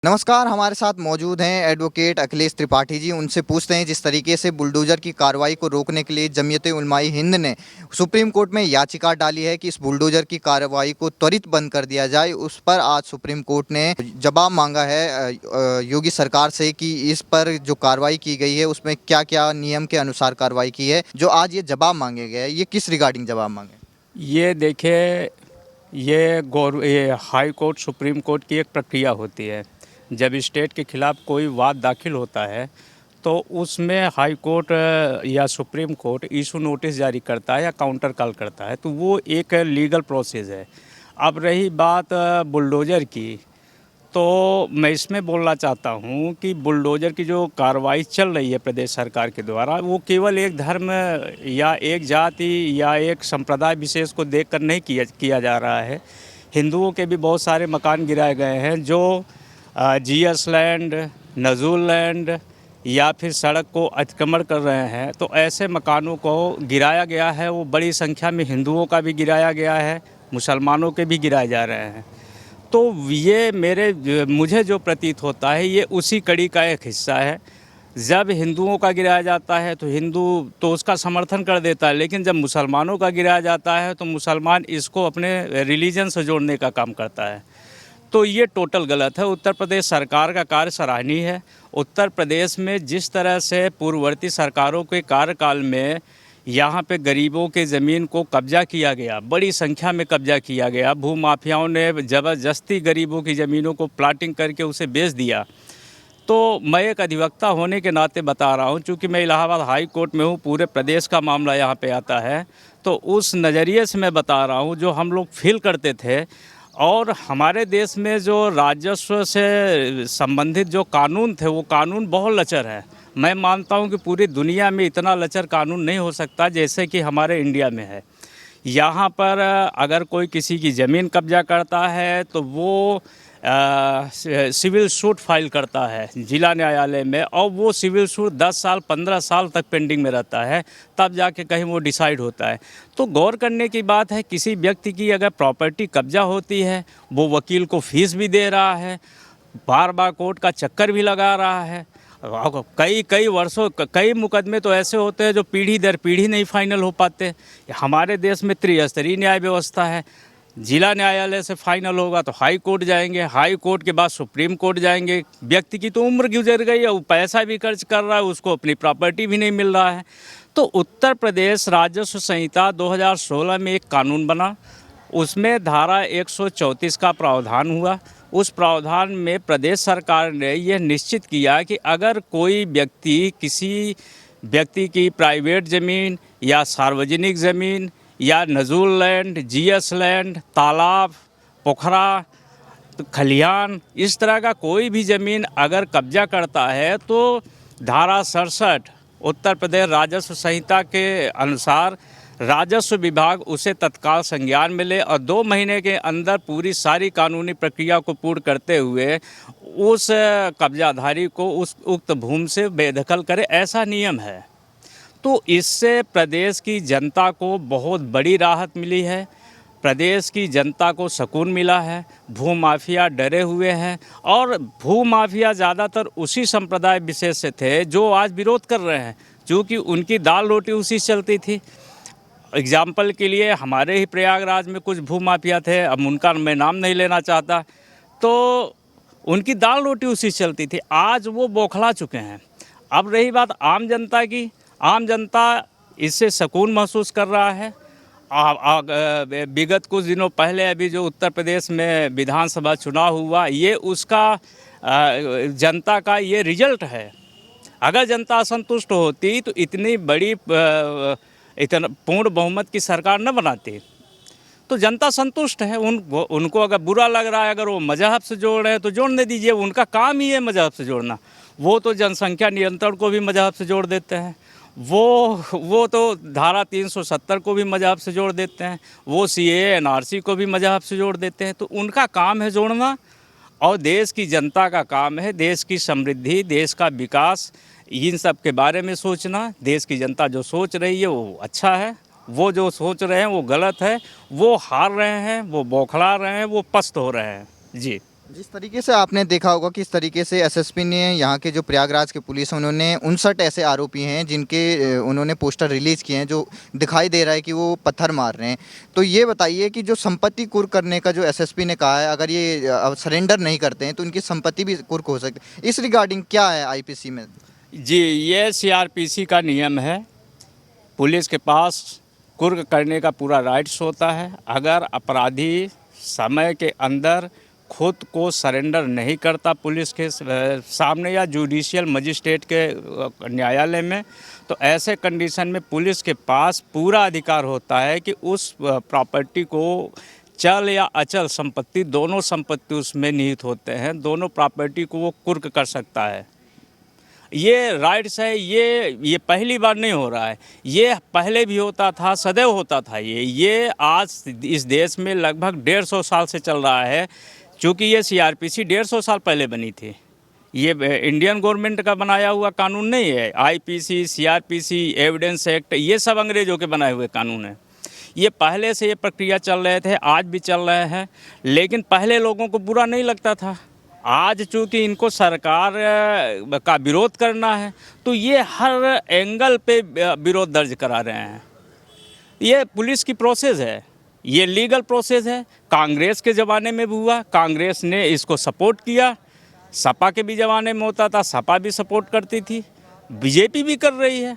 नमस्कार, हमारे साथ मौजूद हैं एडवोकेट अखिलेश त्रिपाठी जी। उनसे पूछते हैं जिस तरीके से बुलडोज़र की कार्रवाई को रोकने के लिए जमीयत-ए-उलमा-ए-हिंद ने सुप्रीम कोर्ट में याचिका डाली है कि इस बुलडोज़र की कार्रवाई को त्वरित बंद कर दिया जाए। उस पर आज सुप्रीम कोर्ट ने जवाब मांगा है योगी सरकार से कि इस पर जो कार्रवाई की गई है उसमें क्या-क्या नियम के अनुसार कार्रवाई की है। जो आज ये जवाब मांगे गए हैं, ये किस रिगार्डिंग जवाब मांगे? ये देखिए, ये हाई कोर्ट सुप्रीम कोर्ट की एक प्रक्रिया होती है। जब स्टेट के खिलाफ कोई वाद दाखिल होता है तो उसमें हाई कोर्ट या सुप्रीम कोर्ट इशू नोटिस जारी करता है या काउंटर कॉल करता है, तो वो एक लीगल प्रोसेस है। अब रही बात बुलडोज़र की, तो मैं इसमें बोलना चाहता हूँ कि बुलडोज़र की जो कार्रवाई चल रही है प्रदेश सरकार के द्वारा, वो केवल एक धर्म या एक जाति या एक संप्रदाय विशेष को देखकर नहीं किया जा रहा है। हिंदुओं के भी बहुत सारे मकान गिराए गए हैं जो जीएस लैंड, नज़ुल लैंड या फिर सड़क को अतिक्रमण कर रहे हैं। तो ऐसे मकानों को गिराया गया है, वो बड़ी संख्या में हिंदुओं का भी गिराया गया है, मुसलमानों के भी गिराए जा रहे हैं। तो ये मुझे जो प्रतीत होता है, ये उसी कड़ी का एक हिस्सा है। जब हिंदुओं का गिराया जाता है तो हिंदू तो उसका समर्थन कर देता है, लेकिन जब मुसलमानों का गिराया जाता है तो मुसलमान इसको अपने रिलीजन से जोड़ने का काम करता है। तो ये टोटल गलत है। उत्तर प्रदेश सरकार का कार्य सराहनीय है। उत्तर प्रदेश में जिस तरह से पूर्ववर्ती सरकारों के कार्यकाल में यहाँ पे गरीबों के ज़मीन को कब्जा किया गया, बड़ी संख्या में कब्जा किया गया, भूमाफियाओं ने ज़बरदस्ती गरीबों की ज़मीनों को प्लाटिंग करके उसे बेच दिया। तो मैं एक अधिवक्ता होने के नाते बता रहा हूँ, चूँकि मैं इलाहाबाद हाई कोर्ट में हूँ, पूरे प्रदेश का मामला यहाँ पे आता है, तो उस नज़रिए से मैं बता रहा हूँ जो हम लोग फील करते थे। और हमारे देश में जो राजस्व से संबंधित जो कानून थे, वो कानून बहुत लचर है। मैं मानता हूँ कि पूरी दुनिया में इतना लचर कानून नहीं हो सकता जैसे कि हमारे इंडिया में है। यहाँ पर अगर कोई किसी की ज़मीन कब्जा करता है तो वो सिविल सूट फाइल करता है जिला न्यायालय में, और वो सिविल सूट 10 साल 15 साल तक पेंडिंग में रहता है, तब जाके कहीं वो डिसाइड होता है। तो गौर करने की बात है, किसी व्यक्ति की अगर प्रॉपर्टी कब्जा होती है, वो वकील को फीस भी दे रहा है, बार बार कोर्ट का चक्कर भी लगा रहा है, कई वर्षों कई मुकदमे तो ऐसे होते हैं जो पीढ़ी दर पीढ़ी नहीं फाइनल हो पाते। हमारे देश में त्रिस्तरीय न्याय व्यवस्था है। जिला न्यायालय से फाइनल होगा तो हाई कोर्ट जाएंगे, हाई कोर्ट के बाद सुप्रीम कोर्ट जाएंगे। व्यक्ति की तो उम्र गुजर गई है, वो पैसा भी खर्च कर रहा है, उसको अपनी प्रॉपर्टी भी नहीं मिल रहा है। तो उत्तर प्रदेश राजस्व संहिता 2016 में एक कानून बना, उसमें धारा 134 का प्रावधान हुआ। उस प्रावधान में प्रदेश सरकार ने यह निश्चित किया कि अगर कोई व्यक्ति किसी व्यक्ति की प्राइवेट ज़मीन या सार्वजनिक ज़मीन या नज़ुल लैंड, जीएस लैंड, तालाब, पोखरा, खलिहान, इस तरह का कोई भी ज़मीन अगर कब्जा करता है तो धारा 67 उत्तर प्रदेश राजस्व संहिता के अनुसार राजस्व विभाग उसे तत्काल संज्ञान में ले और 2 महीने के अंदर पूरी सारी कानूनी प्रक्रिया को पूर्ण करते हुए उस कब्जाधारी को उस उक्त भूमि से बेदखल करे, ऐसा नियम है। तो इससे प्रदेश की जनता को बहुत बड़ी राहत मिली है, प्रदेश की जनता को सुकून मिला है। भूमाफिया डरे हुए हैं, और भूमाफिया ज़्यादातर उसी संप्रदाय विशेष से थे जो आज विरोध कर रहे हैं, क्योंकि उनकी दाल रोटी उसी से चलती थी। एग्जाम्पल के लिए हमारे ही प्रयागराज में कुछ भूमाफिया थे, अब उनका मैं नाम नहीं लेना चाहता, तो उनकी दाल रोटी उसी से चलती थी। आज वो बौखला चुके हैं। अब रही बात आम जनता की, आम जनता इससे सुकून महसूस कर रहा है। विगत कुछ दिनों पहले अभी जो उत्तर प्रदेश में विधानसभा चुनाव हुआ, ये उसका जनता का ये रिजल्ट है। अगर जनता असंतुष्ट होती तो इतनी बड़ी इतना पूर्ण बहुमत की सरकार न बनाती। तो जनता संतुष्ट है। उनको अगर बुरा लग रहा है, अगर वो मजहब से जोड़ रहे हैं तो जोड़ने दीजिए, उनका काम ही है मजहब से जोड़ना। वो तो जनसंख्या नियंत्रण को भी मजहब से जोड़ देते हैं, वो तो धारा 370 को भी मजहब से जोड़ देते हैं, वो सीएए एनआरसी को भी मजहब से जोड़ देते हैं। तो उनका काम है जोड़ना, और देश की जनता का काम है देश की समृद्धि, देश का विकास, इन सब के बारे में सोचना। देश की जनता जो सोच रही है वो अच्छा है, वो जो सोच रहे हैं वो गलत है। वो हार रहे हैं, वो बौखला रहे हैं, वो पस्त हो रहे हैं। जी। जिस तरीके से आपने देखा होगा कि इस तरीके से एसएसपी ने यहाँ के जो प्रयागराज के पुलिस हैं उन्होंने 59 ऐसे आरोपी हैं जिनके उन्होंने पोस्टर रिलीज़ किए हैं जो दिखाई दे रहा है कि वो पत्थर मार रहे हैं। तो ये बताइए कि जो संपत्ति कुर्क करने का जो एसएसपी ने कहा है, अगर ये सरेंडर नहीं करते हैं तो इनकी संपत्ति भी कुर्क हो सकती है, इस रिगार्डिंग क्या है आईपीसी में? जी, ये सीआरपीसी का नियम है। पुलिस के पास कुर्क करने का पूरा राइट्स होता है। अगर अपराधी समय के अंदर खुद को सरेंडर नहीं करता पुलिस के सामने या जुडिशियल मजिस्ट्रेट के न्यायालय में, तो ऐसे कंडीशन में पुलिस के पास पूरा अधिकार होता है कि उस प्रॉपर्टी को, चल या अचल संपत्ति, दोनों संपत्ति उसमें निहित होते हैं, दोनों प्रॉपर्टी को वो कुर्क कर सकता है। ये राइट्स है, ये पहली बार नहीं हो रहा है, ये पहले भी होता था, सदैव होता था। ये आज इस देश में लगभग 150 साल से चल रहा है। चूँकि ये सीआरपीसी 150 साल पहले बनी थी, ये इंडियन गवर्नमेंट का बनाया हुआ कानून नहीं है। आईपीसी, सीआरपीसी, एविडेंस एक्ट, ये सब अंग्रेज़ों के बनाए हुए कानून हैं। ये पहले से ये प्रक्रिया चल रहे थे, आज भी चल रहे हैं, लेकिन पहले लोगों को बुरा नहीं लगता था। आज चूँकि इनको सरकार का विरोध करना है, तो ये हर एंगल पे विरोध दर्ज करा रहे हैं। ये पुलिस की प्रोसेस है, ये लीगल प्रोसेस है। कांग्रेस के ज़माने में भी हुआ, कांग्रेस ने इसको सपोर्ट किया। सपा के भी ज़माने में होता था, सपा भी सपोर्ट करती थी, बीजेपी भी कर रही है।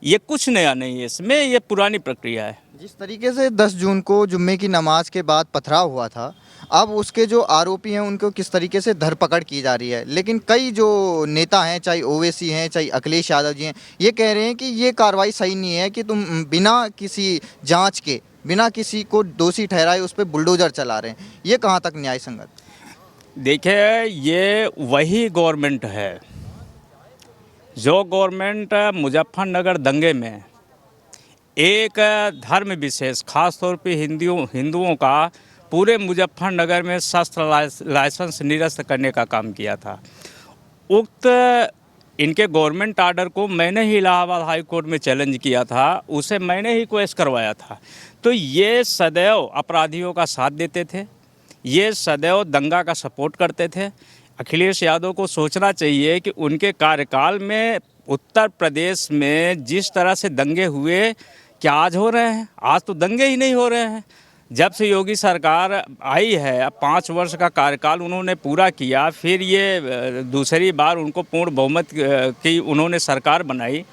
ये कुछ नया नहीं है इसमें, ये पुरानी प्रक्रिया है। जिस तरीके से 10 जून को जुम्मे की नमाज के बाद पथराव हुआ था, अब उसके जो आरोपी हैं उनको किस तरीके से धरपकड़ की जा रही है, लेकिन कई जो नेता हैं, चाहे ओवैसी हैं, चाहे अखिलेश यादव जी हैं, ये कह रहे हैं कि ये कार्रवाई सही नहीं है कि तुम बिना किसी जांच के, बिना किसी को दोषी ठहराए उस पर बुलडोजर चला रहे हैं। ये कहाँ तक न्याय संगत? देखिए, ये वही गवर्नमेंट है जो गवर्नमेंट मुजफ्फरनगर दंगे में एक धर्म विशेष, खास तौर पे हिंदुओं का पूरे मुजफ्फरनगर में शस्त्र लाइसेंस निरस्त करने का काम किया था। उक्त इनके गवर्नमेंट आर्डर को मैंने ही इलाहाबाद हाई कोर्ट में चैलेंज किया था, उसे मैंने ही क्वेश्चन करवाया था। तो ये सदैव अपराधियों का साथ देते थे, ये सदैव दंगा का सपोर्ट करते थे। अखिलेश यादव को सोचना चाहिए कि उनके कार्यकाल में उत्तर प्रदेश में जिस तरह से दंगे हुए, क्या आज हो रहे हैं? आज तो दंगे ही नहीं हो रहे हैं। जब से योगी सरकार आई है, 5 वर्ष का कार्यकाल उन्होंने पूरा किया, फिर ये दूसरी बार उनको पूर्ण बहुमत की उन्होंने सरकार बनाई,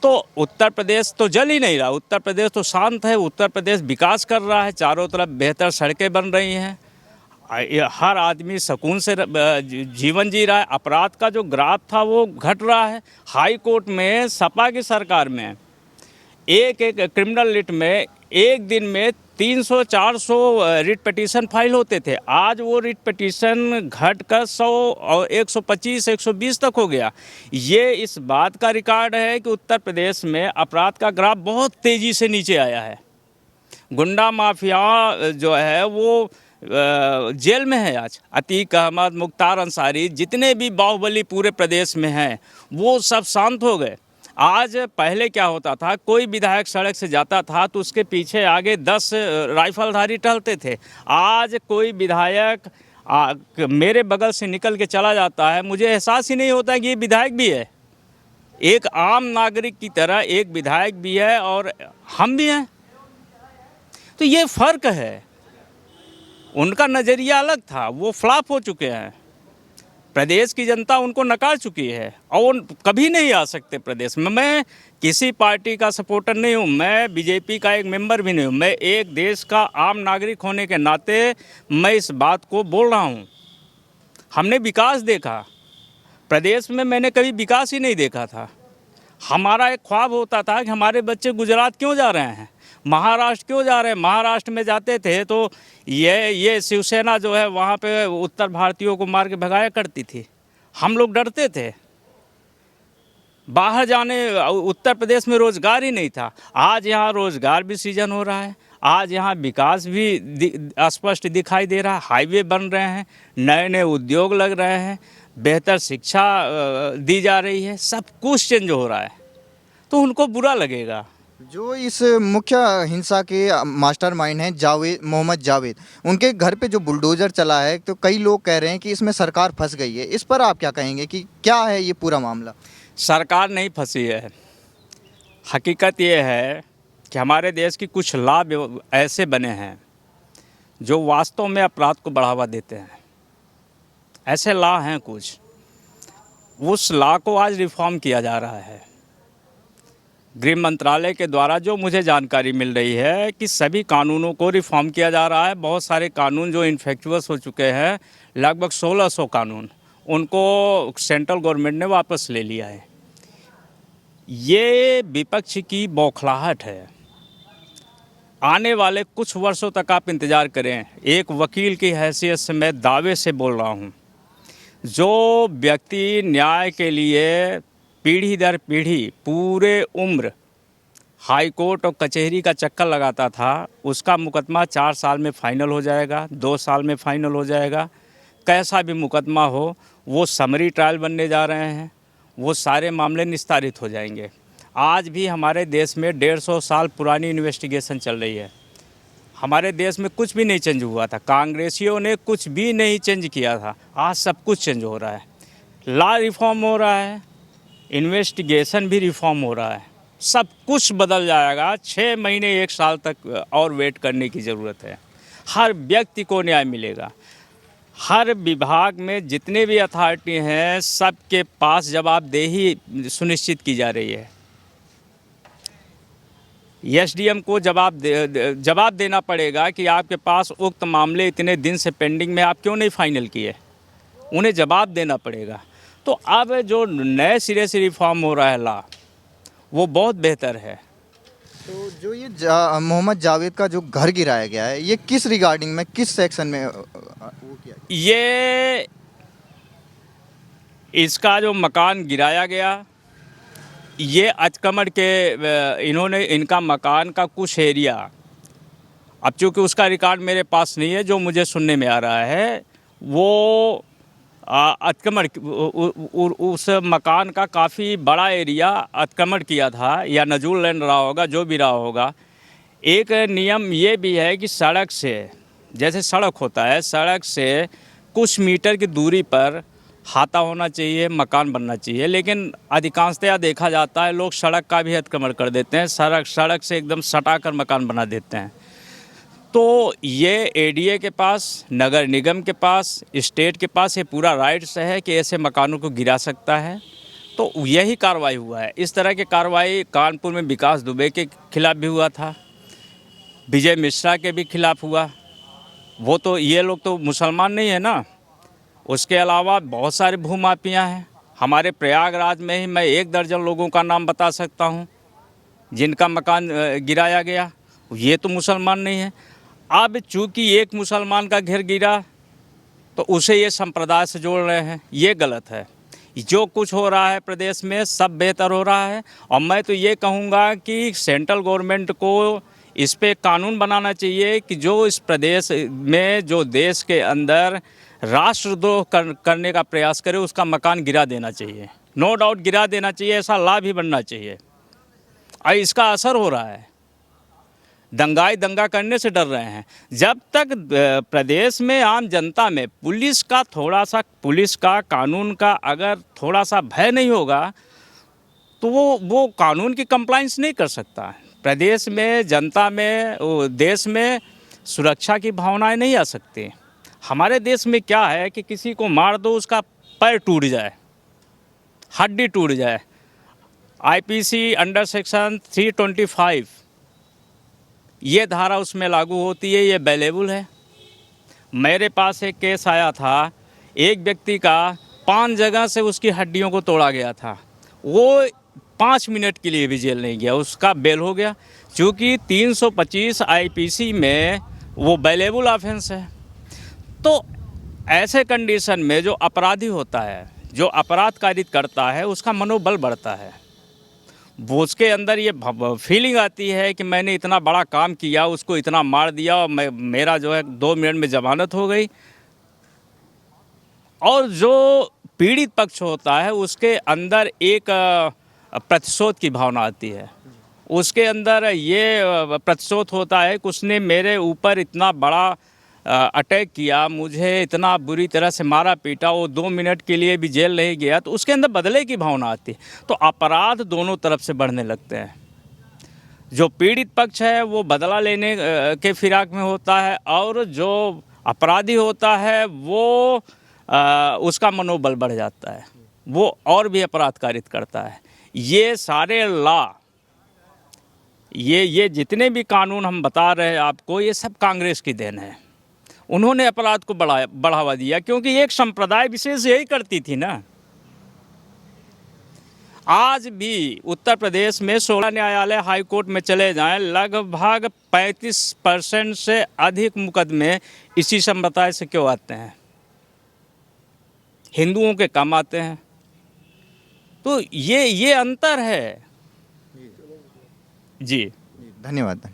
तो उत्तर प्रदेश तो जल ही नहीं रहा। उत्तर प्रदेश तो शांत है, उत्तर प्रदेश विकास कर रहा है, चारों तरफ बेहतर सड़कें बन रही हैं, हर आदमी सुकून से जीवन जी रहा है। अपराध का जो ग्राफ था वो घट रहा है। हाई कोर्ट में सपा की सरकार में एक क्रिमिनल रिट में एक दिन में 300-400 रिट पिटीशन फाइल होते थे। आज वो रिट पिटीशन घटकर 100 और 125-120 तक हो गया। ये इस बात का रिकॉर्ड है कि उत्तर प्रदेश में अपराध का ग्राफ बहुत तेज़ी से नीचे आया है। गुंडा माफिया जो है वो जेल में है आज। अतीक अहमद, मुख्तार अंसारी, जितने भी बाहुबली पूरे प्रदेश में हैं, वो सब शांत हो गए। आज पहले क्या होता था, कोई विधायक सड़क से जाता था तो उसके पीछे आगे 10 राइफलधारी टहलते थे। आज कोई विधायक मेरे बगल से निकल के चला जाता है, मुझे एहसास ही नहीं होता कि ये विधायक भी है। एक आम नागरिक की तरह एक विधायक भी है और हम भी हैं। तो ये फ़र्क है। उनका नज़रिया अलग था, वो फ्लॉप हो चुके हैं। प्रदेश की जनता उनको नकार चुकी है और कभी नहीं आ सकते प्रदेश में। मैं किसी पार्टी का सपोर्टर नहीं हूँ, मैं बीजेपी का एक मेंबर भी नहीं हूँ। मैं एक देश का आम नागरिक होने के नाते मैं इस बात को बोल रहा हूँ। हमने विकास देखा, प्रदेश में मैंने कभी विकास ही नहीं देखा था। हमारा एक ख्वाब होता था कि हमारे बच्चे गुजरात क्यों जा रहे हैं, महाराष्ट्र क्यों जा रहे हैं। महाराष्ट्र में जाते थे तो ये शिवसेना जो है वहाँ पे उत्तर भारतीयों को मार के भगाया करती थी, हम लोग डरते थे। बाहर जाने, उत्तर प्रदेश में रोज़गार ही नहीं था। आज यहाँ रोज़गार भी सृजन हो रहा है, आज यहाँ विकास भी स्पष्ट दिखाई दे रहा है। हाईवे बन रहे हैं, नए नए उद्योग लग रहे हैं, बेहतर शिक्षा दी जा रही है, सब कुछ चेंज हो रहा है। तो उनको बुरा लगेगा। जो इस मुख्य हिंसा के मास्टरमाइंड हैं जावेद मोहम्मद जावेद, उनके घर पे जो बुलडोजर चला है, तो कई लोग कह रहे हैं कि इसमें सरकार फंस गई है। इस पर आप क्या कहेंगे कि क्या है ये पूरा मामला? सरकार नहीं फंसी है। हकीकत ये है कि हमारे देश की कुछ लॉ ऐसे बने हैं जो वास्तव में अपराध को बढ़ावा देते हैं। ऐसे लॉ हैं कुछ, उस लॉ को आज रिफॉर्म किया जा रहा है। गृह मंत्रालय के द्वारा जो मुझे जानकारी मिल रही है कि सभी कानूनों को रिफॉर्म किया जा रहा है। बहुत सारे कानून जो इन्फेक्चुअस हो चुके हैं, लगभग 1600 कानून, उनको सेंट्रल गवर्नमेंट ने वापस ले लिया है। ये विपक्ष की बौखलाहट है। आने वाले कुछ वर्षों तक आप इंतज़ार करें। एक वकील की हैसियत से मैं दावे से बोल रहा हूँ, जो व्यक्ति न्याय के लिए पीढ़ी दर पीढ़ी पूरे उम्र हाई कोर्ट और कचहरी का चक्कर लगाता था, उसका मुकदमा 4 साल में फ़ाइनल हो जाएगा, 2 साल में फ़ाइनल हो जाएगा। कैसा भी मुकदमा हो, वो समरी ट्रायल बनने जा रहे हैं, वो सारे मामले निस्तारित हो जाएंगे। आज भी हमारे देश में 150 साल पुरानी इन्वेस्टिगेशन चल रही है। हमारे देश में कुछ भी नहीं चेंज हुआ था, कांग्रेसियों ने कुछ भी नहीं चेंज किया था। आज सब कुछ चेंज हो रहा है। लॉ रिफॉर्म हो रहा है, इन्वेस्टिगेशन भी रिफॉर्म हो रहा है, सब कुछ बदल जाएगा। 6 महीने 1 साल तक और वेट करने की ज़रूरत है। हर व्यक्ति को न्याय मिलेगा। हर विभाग में जितने भी अथॉरिटी हैं, सबके पास जवाबदेही सुनिश्चित की जा रही है। एसडीएम को जवाब देना पड़ेगा कि आपके पास उक्त मामले इतने दिन से पेंडिंग में, आप क्यों नहीं फाइनल किए, उन्हें जवाब देना पड़ेगा। तो अब जो नए सिरे से रिफॉर्म हो रहा है लॉ, वो बहुत बेहतर है। तो जो ये मोहम्मद जावेद का जो घर गिराया गया है, ये किस रिगार्डिंग में, किस सेक्शन में वो किया? ये इसका जो मकान गिराया गया, ये अचकमर के इन्होंने इनका मकान का कुछ एरिया, अब चूँकि उसका रिकॉर्ड मेरे पास नहीं है, जो मुझे सुनने में आ रहा है वो अतिक्रमण उस मकान का काफ़ी बड़ा एरिया अतिक्रमण किया था, या नजूल लैंड रहा होगा, जो भी रहा होगा। एक नियम ये भी है कि सड़क से, जैसे सड़क होता है, सड़क से कुछ मीटर की दूरी पर हाता होना चाहिए, मकान बनना चाहिए। लेकिन अधिकांशतः देखा जाता है लोग सड़क का भी अतिक्रमण कर देते हैं, सड़क से एकदम सटाकर मकान बना देते हैं। तो ये एडीए के पास, नगर निगम के पास, स्टेट के पास ये पूरा राइट्स है कि ऐसे मकानों को गिरा सकता है। तो यही कार्रवाई हुआ है। इस तरह की कार्रवाई कानपुर में विकास दुबे के खिलाफ भी हुआ था, विजय मिश्रा के भी खिलाफ हुआ। वो तो, ये लोग तो मुसलमान नहीं है ना। उसके अलावा बहुत सारे भूमाफिया हैं। हमारे प्रयागराज में ही मैं 1 दर्जन लोगों का नाम बता सकता हूँ जिनका मकान गिराया गया, ये तो मुसलमान नहीं है। अब चूँकि एक मुसलमान का घर गिरा तो उसे ये संप्रदाय से जोड़ रहे हैं, ये गलत है। जो कुछ हो रहा है प्रदेश में सब बेहतर हो रहा है। और मैं तो ये कहूँगा कि सेंट्रल गवर्नमेंट को इस पे कानून बनाना चाहिए कि जो इस प्रदेश में, जो देश के अंदर राष्ट्रद्रोह करने का प्रयास करे, उसका मकान गिरा देना चाहिए। नो डाउट गिरा देना चाहिए, ऐसा लॉ भी बनना चाहिए। और इसका असर हो रहा है। दंगाई दंगा करने से डर रहे हैं। जब तक प्रदेश में आम जनता में पुलिस का, कानून का अगर थोड़ा सा भय नहीं होगा, तो वो कानून की कंप्लाइंस नहीं कर सकता। प्रदेश में, जनता में, देश में सुरक्षा की भावनाएं नहीं आ सकती। हमारे देश में क्या है कि किसी को मार दो, उसका पैर टूट जाए, हड्डी टूट जाए। आईपीसी अंडर सेक्शन 325 ये धारा उसमें लागू होती है, ये अवेलेबल है। मेरे पास एक केस आया था, एक व्यक्ति का 5 जगह से उसकी हड्डियों को तोड़ा गया था। वो 5 मिनट के लिए भी जेल नहीं गया, उसका बेल हो गया। चूँकि 325 आईपीसी में वो अवेलेबल ऑफेंस है। तो ऐसे कंडीशन में जो अपराधी होता है, जो अपराध कारित करता है, उसका मनोबल बढ़ता है। वो उसके अंदर ये फीलिंग आती है कि मैंने इतना बड़ा काम किया, उसको इतना मार दिया और मेरा जो है 2 मिनट में जमानत हो गई। और जो पीड़ित पक्ष होता है, उसके अंदर एक प्रतिशोध की भावना आती है। उसके अंदर ये प्रतिशोध होता है कि उसने मेरे ऊपर इतना बड़ा अटैक किया, मुझे इतना बुरी तरह से मारा पीटा, वो 2 मिनट के लिए भी जेल नहीं गया, तो उसके अंदर बदले की भावना आती है। तो अपराध दोनों तरफ से बढ़ने लगते हैं। जो पीड़ित पक्ष है वो बदला लेने के फिराक में होता है, और जो अपराधी होता है वो उसका मनोबल बढ़ जाता है, वो और भी अपराध कारित करता है। ये सारे लॉ, ये जितने भी कानून हम बता रहे हैं आपको, ये सब कांग्रेस की देन है। उन्होंने अपराध को बढ़ावा दिया, क्योंकि एक संप्रदाय विशेष यही करती थी ना। आज भी उत्तर प्रदेश में 16 न्यायालय हाई कोर्ट में चले जाएं, लगभग 35% से अधिक मुकदमे इसी संप्रदाय से क्यों आते हैं? हिंदुओं के कम आते हैं। तो ये अंतर है जी। धन्यवाद।